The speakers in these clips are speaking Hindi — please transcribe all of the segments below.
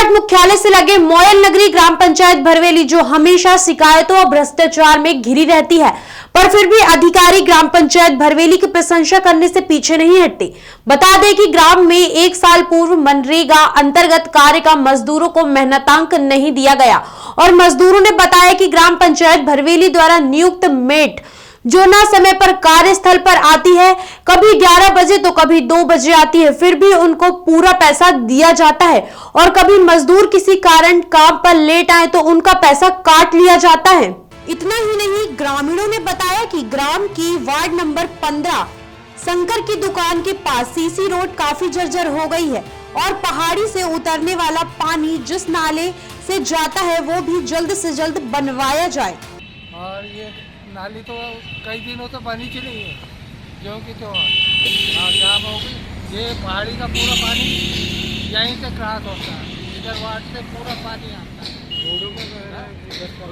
पंचायत मुख्यालय से लगे मोयल नगरी ग्राम पंचायत भरवेली जो हमेशा शिकायतों और भ्रष्टाचार में घिरी रहती है, पर फिर भी अधिकारी ग्राम पंचायत भरवेली की प्रशंसा करने से पीछे नहीं हटते। बता दें कि ग्राम में 1 साल पूर्व मनरेगा अंतर्गत कार्य का मजदूरों को मेहनतांक नहीं दिया गया और मजदूरों ने बताया कि ग्राम पंचायत भरवेली द्वारा नियुक्त मेट जो ना समय पर कार्यस्थल पर आती है, कभी 11 बजे तो कभी 2 बजे आती है, फिर भी उनको पूरा पैसा दिया जाता है और कभी मजदूर किसी कारण काम पर लेट आए तो उनका पैसा काट लिया जाता है। इतना ही नहीं, ग्रामीणों ने बताया कि ग्राम की वार्ड नंबर 15 शंकर की दुकान के पास सीसी रोड काफी जर्जर हो गई है और पहाड़ी से उतरने वाला पानी जिस नाले से जाता है वो भी जल्द से जल्द बनवाया जाए। और ये नाली तो कई दिनों तो बनी चली है, क्योंकि तो जाम हो गई। ये पहाड़ी का पूरा पानी यहीं से क्रॉस होता है, इधर वार्ड से पूरा पानी आता है,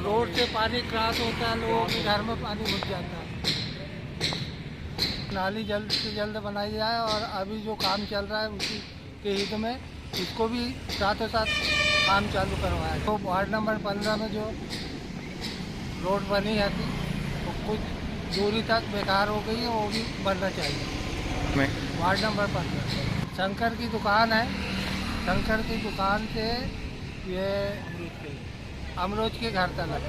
रोड से पानी क्रॉस होता है, लोगों के घर में पानी घुस जाता है। नाली जल्द से जल्द बनाई जाए और अभी जो काम चल रहा है उसी के हित में इसको भी साथों साथ काम चालू करवाया। तो वार्ड नंबर 15 में जो रोड बनी है तो कुछ दूरी तक बेकार हो गई है, वो भी बनना चाहिए। वार्ड नंबर 15 शंकर की दुकान है, शंकर की दुकान से ये अमरोज के घर तक है।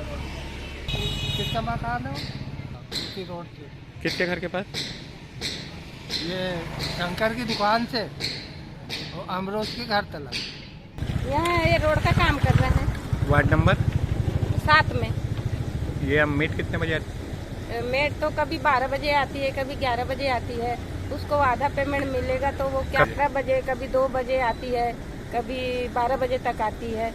कितना मकान है उसी रोड से? किसके घर के पास? ये शंकर की दुकान से अमरोज के घर तक। यहाँ ये रोड का काम कर रहे हैं। वार्ड नंबर 7 में। ये अब मेट कितने बजे आती है? मेट तो कभी 12 बजे आती है, कभी 11 बजे आती है। उसको आधा पेमेंट मिलेगा तो वो 11 बजे, कभी 2 बजे आती है, कभी 12 बजे तक आती है,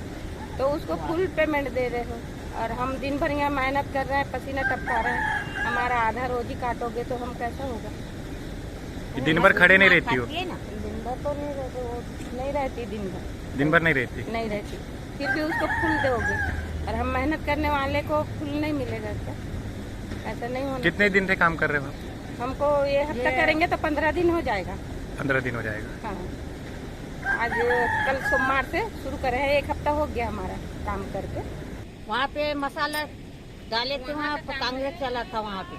तो उसको फुल पेमेंट दे रहे हो। और हम दिन भर यहाँ मेहनत कर रहे हैं, पसीना टपका रहे हैं, हमारा आधा रोजी काटोगे तो हम कैसा होगा? दिन भर खड़े नहीं रहती हो? दिन भर तो नहीं रहती, दिन भर नहीं रहती, फिर भी उसको फुल दोगे और हम मेहनत करने वाले को फुल नहीं मिलेगा क्या? ऐसा नहीं होना। कितने दिन से काम कर रहे हो? हमको ये हफ्ता करेंगे तो 15 दिन हो जाएगा। 15 दिन हो जाएगा। हाँ, आज कल सोमवार से शुरू करे हैं, 1 हफ्ता हो गया हमारा काम करके। वहाँ पे मसाला डाले थे, वहाँ कांग्रेस चला था वहाँ पे,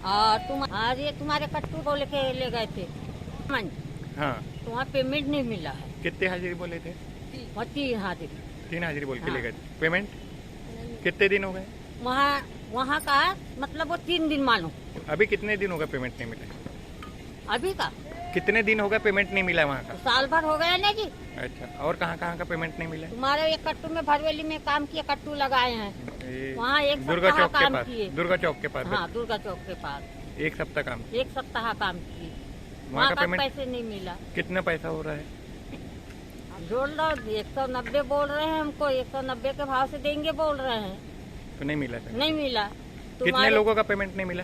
और आज ये तुम्हारे कट्टू को लेके ले गए थे। हाँ, तो वहाँ पेमेंट नहीं मिला है। कितने हाजिरी बोले थे? 3 हाजिरी। 3 हाजिरी बोल के हाँ। ले गए। पेमेंट कितने दिन हो गए? वहाँ का मतलब वो 3 दिन मानो। अभी कितने दिन हो गए पेमेंट नहीं मिला? अभी का कितने दिन हो गए पेमेंट नहीं मिला वहाँ का? साल भर हो गया ना जी। अच्छा, और कहाँ का पेमेंट नहीं मिला? तुम्हारे एक कट्टू में भरवेली में काम किया, कट्टू लगाए हैं वहाँ, एक दुर्गा सप्ताह चौक के काम पास। किए। दुर्गा चौक के पास? हाँ, दुर्गा चौक के पास 1 सप्ताह काम? 1 सप्ताह काम किए, वहाँ का पेमेंट पेमेंट पैसे नहीं मिला। कितना पैसा हो रहा है? जोड़ लो, 190 बोल रहे हैं हमको, 190 के भाव से देंगे बोल रहे हैं, तो नहीं मिला? नहीं मिला। कितने लोगों का पेमेंट नहीं मिला?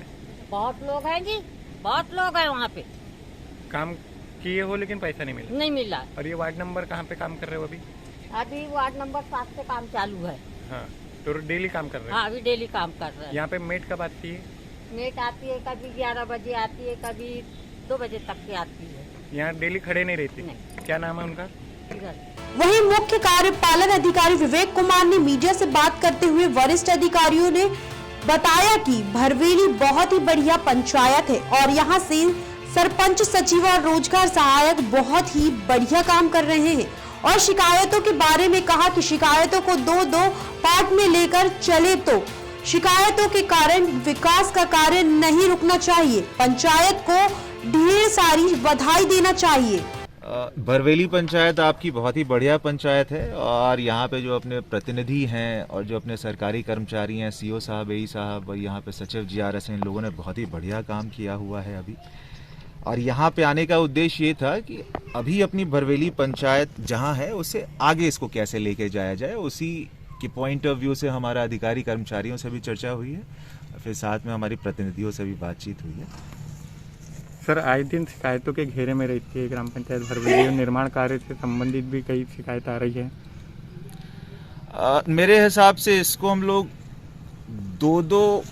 बहुत लोग हैं जी, बहुत लोग हैं वहाँ पे, काम किए हो लेकिन पैसा नहीं मिला? नहीं मिला। और ये वार्ड नंबर कहाँ पे काम कर रहे हो अभी? अभी वार्ड नंबर 7 से काम चालू है। हाँ, तो डेली काम कर रहे हाँ, अभी डेली काम कर रहे हैं। यहाँ पे मेट कब आती है? मेट आती है कभी 11 बजे आती है, कभी 2 बजे तक की आती है। यहाँ डेली खड़े नहीं रहती? नहीं। क्या नाम है उनका? वहीं मुख्य कार्यपालन अधिकारी विवेक कुमार ने मीडिया से बात करते हुए वरिष्ठ अधिकारियों ने बताया कि भरवेली बहुत ही बढ़िया पंचायत है और यहाँ से सरपंच, सचिव और रोजगार सहायक बहुत ही बढ़िया काम कर रहे हैं और शिकायतों के बारे में कहा कि शिकायतों को 2-2 पार्ट में लेकर चले तो शिकायतों के कारण विकास का कार्य नहीं रुकना चाहिए। पंचायत को ढेर सारी बधाई देना चाहिए। भरवेली पंचायत आपकी बहुत ही बढ़िया पंचायत है और यहाँ पे जो अपने प्रतिनिधि हैं और जो अपने सरकारी कर्मचारी हैं, सीओ साहब, एई साहब, यहाँ पे सचिव जीआरएस हैं, इन लोगों ने बहुत ही बढ़िया काम किया हुआ है अभी। और यहाँ पे आने का उद्देश्य ये था कि अभी अपनी भरवेली पंचायत जहाँ है उससे आगे इसको कैसे लेके जाया जाए, उसी के पॉइंट ऑफ व्यू से हमारा अधिकारी कर्मचारियों से भी चर्चा हुई है, फिर साथ में हमारी प्रतिनिधियों से भी बातचीत हुई है। सर, आए दिन शिकायतों के घेरे में रहती है ग्राम पंचायत भरवेली और निर्माण कार्य से संबंधित भी कई शिकायत आ रही है। मेरे हिसाब से इसको हम लोग 2-2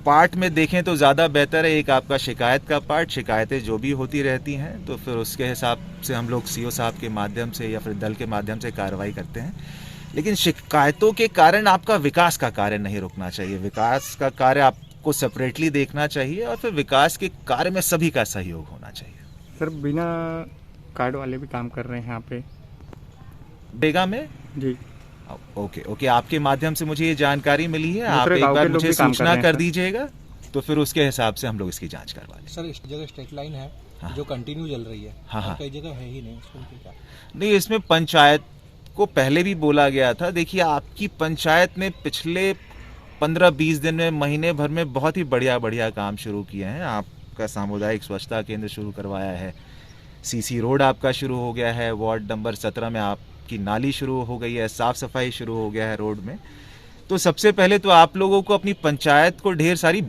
पार्ट में देखें तो ज़्यादा बेहतर है। एक आपका शिकायत का पार्ट, शिकायतें जो भी होती रहती हैं तो फिर उसके हिसाब से हम लोग सीओ साहब के माध्यम से या फिर दल के माध्यम से कार्रवाई करते हैं। लेकिन शिकायतों के कारण आपका विकास का कार्य नहीं रुकना चाहिए। विकास का कार्य आपको सेपरेटली देखना चाहिए और फिर विकास के कार्य में सभी का सहयोग होना चाहिए। सर बिना कार्ड वाले भी काम कर रहे हैं यहाँ पे बेगा में? जी। ओके, आपके माध्यम से मुझे ये जानकारी मिली है। आप दूसरे एक गांव बार के लोग मुझे भी काम कर सूचना रहे हैं, कर सर। दीजिएगा तो फिर उसके हिसाब से हम लोग इसकी जांच करवा लें। सर इस जगह स्ट्रेट लाइन है हाँ। जो कंटिन्यू चल रही है। हाँ, हाँ। कई जगह है ही नहीं, इसको क्या? नहीं, इसमें पंचायत को पहले भी बोला गया था। देखिए, आपकी पंचायत ने पिछले 15-20 दिन में, महीने भर में बहुत ही बढ़िया काम शुरू किए हैं। आपका सामुदायिक स्वच्छता केंद्र शुरू करवाया है, सीसी रोड आपका शुरू हो गया है, वार्ड नंबर 17 में आपकी नाली शुरू हो गई है, साफ सफाई शुरू हो गया है रोड में। तो सबसे पहले तो आप लोगों को अपनी पंचायत को ढेर सारी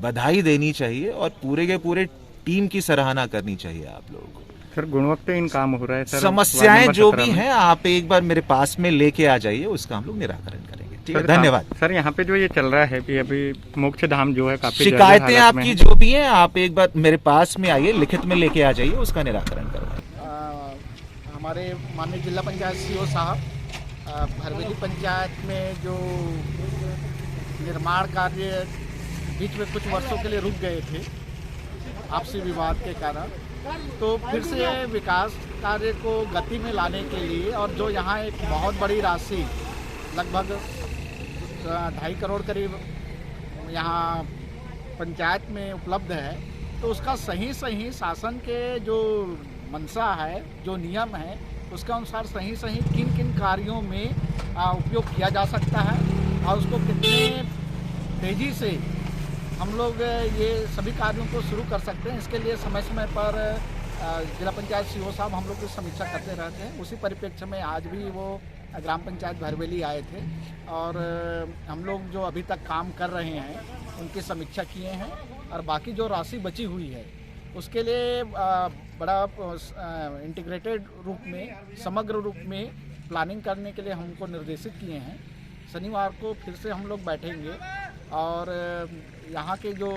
बधाई देनी चाहिए और पूरे के पूरे टीम की सराहना करनी चाहिए आप लोगों को। सर गुणवत्ताहीन काम हो रहा है सर। समस्याएं वार्ड नंबर जो 17 भी में। हैं आप एक बार मेरे पास में लेके आ जाइए, उसका हम लोग निराकरण करेंगे। ठीक है, सर, धन्यवाद। सर यहाँ पे जो ये चल रहा है कि अभी मोक्ष धाम जो है काफी जर्जर शिकायतें हालत में आपकी है। जो भी हैं आप एक बार मेरे पास में आइए, लिखित में लेके आ जाइए, उसका निराकरण करवाएं। हमारे माननीय जिला पंचायत सीओ साहब भरवेली पंचायत में जो निर्माण कार्य बीच में कुछ वर्षों के लिए रुक गए थे आपसी विवाद के कारण, तो फिर से विकास कार्य को गति में लाने के लिए और जो यहाँ एक बहुत बड़ी राशि लगभग 2.5 करोड़ करीब यहाँ पंचायत में उपलब्ध है, तो उसका सही शासन के जो मंशा है, जो नियम है, उसके अनुसार सही किन किन कार्यों में उपयोग किया जा सकता है और उसको कितने तेज़ी से हम लोग ये सभी कार्यों को शुरू कर सकते हैं। इसके लिए समय पर जिला पंचायत सीओ साहब हम लोग की समीक्षा करते रहते हैं। उसी परिप्रेक्ष्य में आज भी वो ग्राम पंचायत भरवेली आए थे और हम लोग जो अभी तक काम कर रहे हैं उनकी समीक्षा किए हैं और बाकी जो राशि बची हुई है उसके लिए बड़ा इंटीग्रेटेड रूप में, समग्र रूप में प्लानिंग करने के लिए हमको निर्देशित किए हैं। शनिवार को फिर से हम लोग बैठेंगे और यहाँ के जो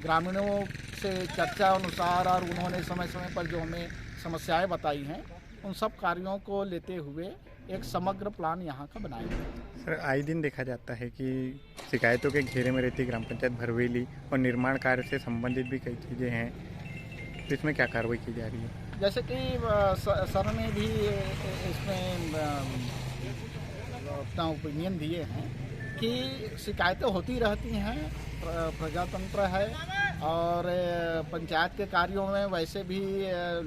ग्रामीणों से चर्चा अनुसार और उन्होंने समय पर जो हमें समस्याएं बताई हैं उन सब कार्यों को लेते हुए एक समग्र प्लान यहाँ का बनाएंगे। सर आए दिन देखा जाता है कि शिकायतों के घेरे में रहती ग्राम पंचायत भरवेली और निर्माण कार्य से संबंधित भी कई चीज़ें हैं, तो इसमें क्या कार्रवाई की जा रही है? जैसे कि सर ने भी इसमें अपना ओपिनियन दिए हैं कि शिकायतें होती रहती हैं, प्रजातंत्र है और पंचायत के कार्यों में वैसे भी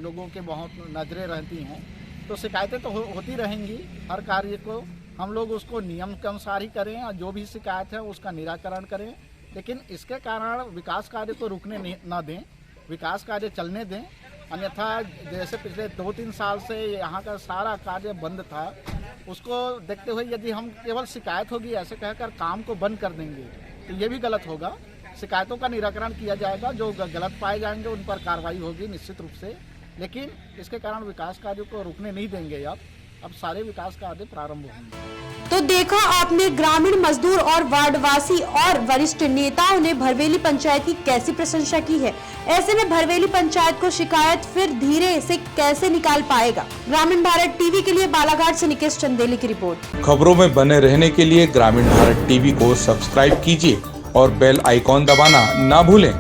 लोगों के बहुत नज़रें रहती हैं, तो शिकायतें तो होती रहेंगी। हर कार्य को हम लोग उसको नियम के अनुसार ही करें और जो भी शिकायत है उसका निराकरण करें, लेकिन इसके कारण विकास कार्य को रुकने न दें, विकास कार्य चलने दें। अन्यथा जैसे पिछले 2-3 साल से यहाँ का सारा कार्य बंद था, उसको देखते हुए यदि हम केवल शिकायत होगी ऐसे कहकर काम को बंद कर देंगे तो ये भी गलत होगा। शिकायतों का निराकरण किया जाएगा, जो गलत पाए जाएंगे उन पर कार्रवाई होगी निश्चित रूप से, लेकिन इसके कारण विकास कार्यों को रुकने नहीं देंगे। अब सारे विकास कार्य प्रारंभ होंगे। तो देखा आपने ग्रामीण मजदूर और वार्डवासी और वरिष्ठ नेताओं ने भरवेली पंचायत की कैसी प्रशंसा की है। ऐसे में भरवेली पंचायत को शिकायत फिर धीरे से कैसे निकाल पाएगा। ग्रामीण भारत टीवी के लिए बालाघाट से निकेश चंदेली की रिपोर्ट। खबरों में बने रहने के लिए ग्रामीण भारत टीवी को सब्सक्राइब कीजिए और बेल आइकॉन दबाना ना भूलें।